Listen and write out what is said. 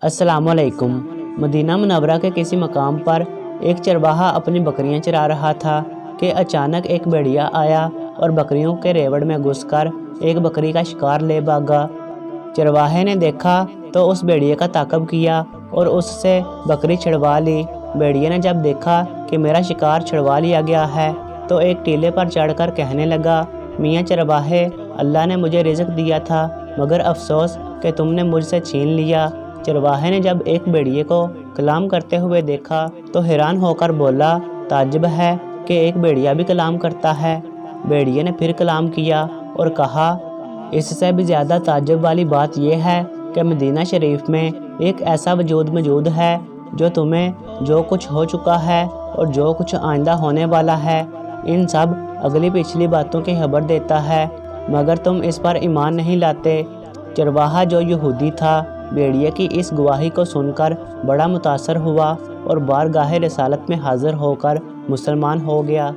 अस्सलाम वालेकुम। Medina Munawwara के किसी मकाम पर एक चरवाहा अपनी बकरियां चरा रहा था कि अचानक एक भेड़िया आया और बकरियों के रेवड़ में घुसकर एक बकरी का शिकार ले भागा। चरवाहे ने देखा तो उस भेड़िए का ताक़ब किया और उससे बकरी छुड़वा ली। भेड़िए ने जब देखा कि मेरा शिकार छुड़वा लिया गया है तो एक टीले पर चढ़कर कहने लगा, मियाँ चरवाहे, अल्लाह ने मुझे रिज़्क़ दिया था मगर अफसोस कि तुमने मुझसे छीन लिया। चरवाहे ने जब एक भेड़िए को कलाम करते हुए देखा तो हैरान होकर बोला, ताज्जुब है कि एक भेड़िया भी कलाम करता है। भेड़िए ने फिर कलाम किया और कहा, इससे भी ज़्यादा ताज्जुब वाली बात यह है कि मदीना शरीफ में एक ऐसा वजूद मौजूद है जो तुम्हें जो कुछ हो चुका है और जो कुछ आइंदा होने वाला है इन सब अगली पिछली बातों की खबर देता है, मगर तुम इस पर ईमान नहीं लाते। चरवाहा जो यहूदी था भेड़िए की इस गवाही को सुनकर बड़ा मुतासर हुआ और बारगाह रिसालत में हाज़िर होकर मुसलमान हो गया।